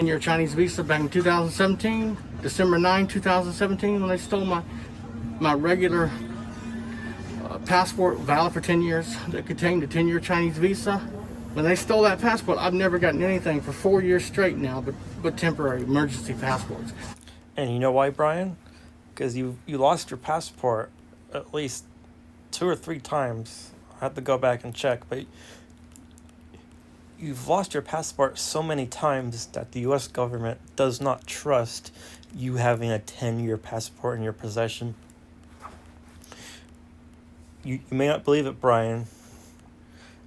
10-year Chinese visa back in 2017, December 9, 2017, when they stole my regular passport, valid for 10 years, that contained a 10-year Chinese visa. When they stole that passport, I've never gotten anything for 4 years straight now, but temporary emergency passports. And you know why, Bryan? Because you lost your passport at least 2 or 3 times. I have to go back and check, but you've lost your passport so many times that the U.S. government does not trust you having a 10-year passport in your possession. You may not believe it, Bryan,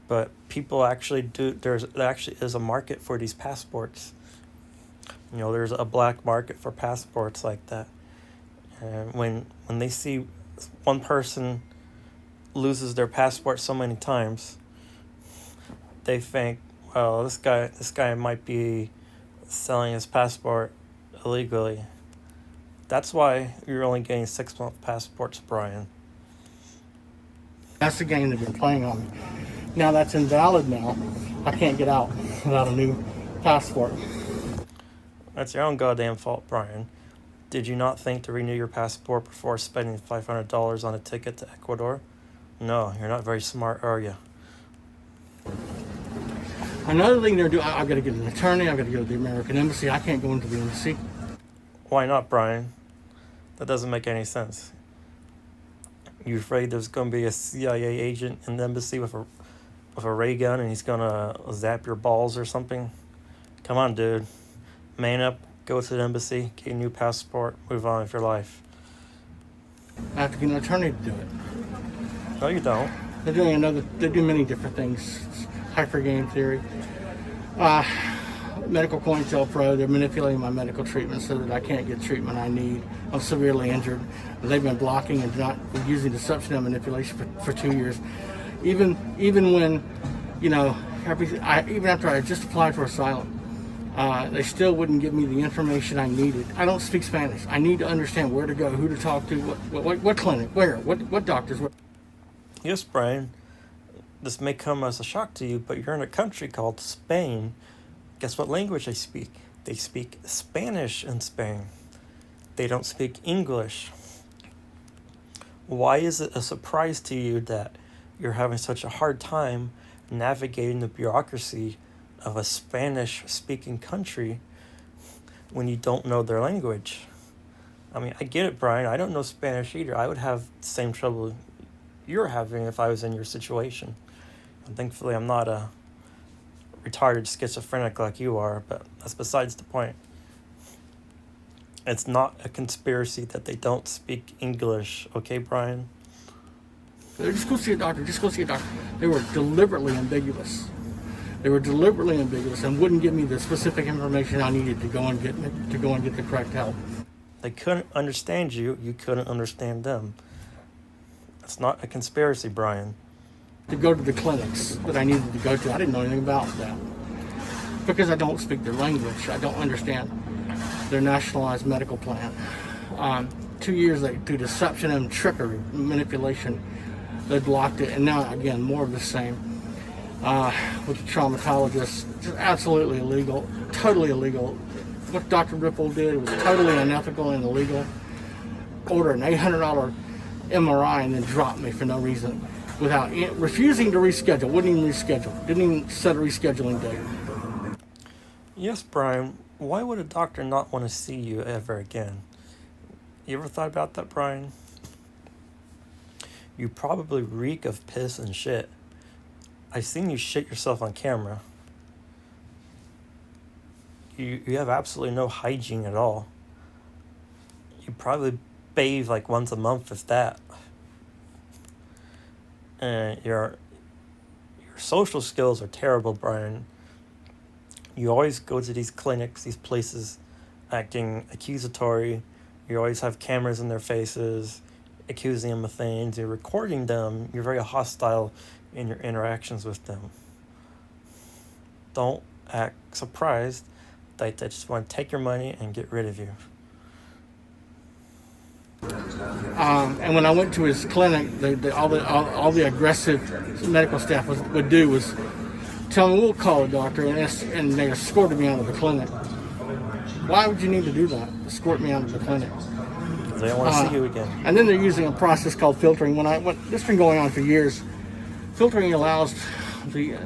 but people actually do. There actually is a market for these passports. You know, there's a black market for passports like that. And when they see one person loses their passport so many times, they think, well, this guy might be selling his passport illegally. That's why you're only getting 6-month passports, Bryan. That's the game they've been playing on me. Now that's invalid now. I can't get out without a new passport. That's your own goddamn fault, Bryan. Did you not think to renew your passport before spending $500 on a ticket to Ecuador? No, you're not very smart, are you? Another thing they're doing, I've got to get an attorney, I've got to go to the American Embassy. I can't go into the embassy. Why not, Bryan? That doesn't make any sense. You afraid there's going to be a CIA agent in the embassy with a ray gun and he's going to zap your balls or something? Come on, dude. Man up, go to the embassy, get a new passport, move on with your life. I have to get an attorney to do it. No, you don't. They do many different things. Hyper game theory. Medical COINTELPRO, they're manipulating my medical treatment so that I can't get treatment I need. I'm severely injured. They've been blocking and not using deception and manipulation for 2 years. Even when, you know, even after I just applied for asylum, they still wouldn't give me the information I needed. I don't speak Spanish. I need to understand where to go, who to talk to, what clinic, where, what doctors. Yes, Bryan. This may come as a shock to you, but you're in a country called Spain. Guess what language they speak? They speak Spanish in Spain. They don't speak English. Why is it a surprise to you that you're having such a hard time navigating the bureaucracy of a Spanish-speaking country when you don't know their language? I mean, I get it, Bryan. I don't know Spanish either. I would have the same trouble you're having if I was in your situation. And thankfully, I'm not a retarded schizophrenic like you are, but that's besides the point. It's not a conspiracy that they don't speak English, okay, Bryan? Just go see a doctor. Just go see a doctor. They were deliberately ambiguous. They were deliberately ambiguous and wouldn't give me the specific information I needed to go and get the correct help. They couldn't understand you. You couldn't understand them. That's not a conspiracy, Bryan. To go to the clinics that I needed to go to, I didn't know anything about that because I don't speak their language. I don't understand their nationalized medical plan. 2 years through deception and trickery, manipulation, they blocked it, and now again more of the same. With the traumatologist, just absolutely illegal, totally illegal. What Dr. Ripple did was totally unethical and illegal. Order an $800 MRI and then drop me for no reason, without refusing to reschedule. Wouldn't even reschedule. Didn't even set a rescheduling date. Yes, Bryan. Why would a doctor not want to see you ever again? You ever thought about that, Bryan? You probably reek of piss and shit. I've seen you shit yourself on camera. You have absolutely no hygiene at all. You probably bathe like once a month, if that. And your social skills are terrible, Bryan. You always go to these clinics, these places, acting accusatory. You always have cameras in their faces, accusing them of things. You're recording them. You're very hostile in your interactions with them. Don't act surprised that they just want to take your money and get rid of you. And when I went to his clinic, all the aggressive medical staff would do was tell me, we'll call a doctor, and they escorted me out of the clinic. Why would you need to do that? Escort me out of the clinic. Because they don't want to see you again. And then they're using a process called filtering. This has been going on for years. Filtering allows the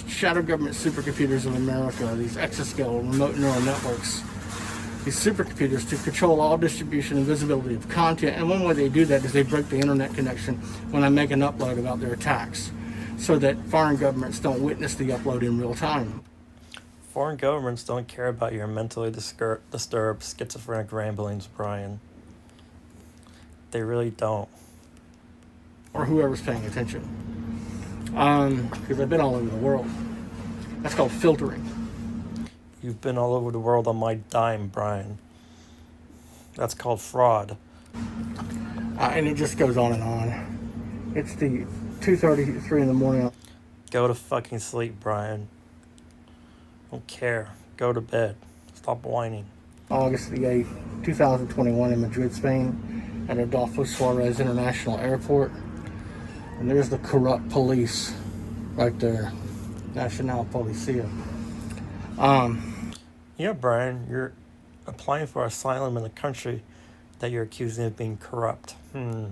shadow government supercomputers in America, these exascale remote neural networks, these supercomputers, to control all distribution and visibility of content. And one way they do that is they break the internet connection when I make an upload about their attacks, so that foreign governments don't witness the upload in real time. Foreign governments don't care about your mentally disturbed, schizophrenic ramblings, Bryan. They really don't. Or whoever's paying attention. Because I've been all over the world. That's called filtering. You've been all over the world on my dime, Bryan. That's called fraud. And it just goes on and on. It's the 2:33 in the morning. Go to fucking sleep, Bryan. Don't care. Go to bed. Stop whining. August the 8th, 2021 in Madrid, Spain, at Adolfo Suarez International Airport. And there's the corrupt police right there. National Policia. Yeah, Bryan, you're applying for asylum in a country that you're accusing of being corrupt. I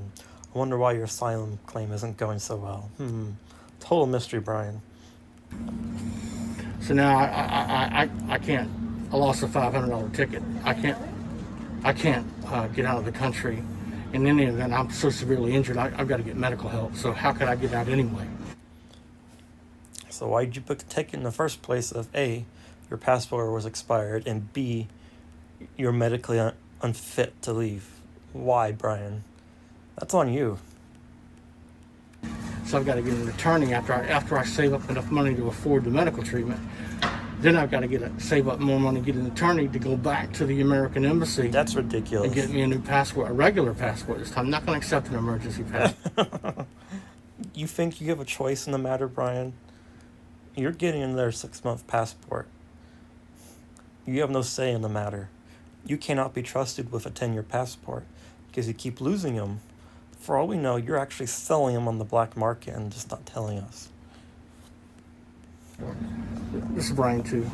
wonder why your asylum claim isn't going so well. Total mystery, Bryan. So now I can't. I lost a $500 ticket. I can't get out of the country. In any event, I'm so severely injured, I've got to get medical help. So how could I get out anyway? So why did you book the ticket in the first place if A, your passport was expired, and B, you're medically unfit to leave? Why, Bryan? That's on you. So I've got to get an attorney after I save up enough money to afford the medical treatment. Then I've got to save up more money, get an attorney to go back to the American embassy. That's ridiculous. And get me a new passport, a regular passport this time. I'm not going to accept an emergency passport. You think you have a choice in the matter, Bryan? You're getting another 6-month passport. You have no say in the matter. You cannot be trusted with a 10-year passport because you keep losing them. For all we know, you're actually selling them on the black market and just not telling us. This is Bryan 2.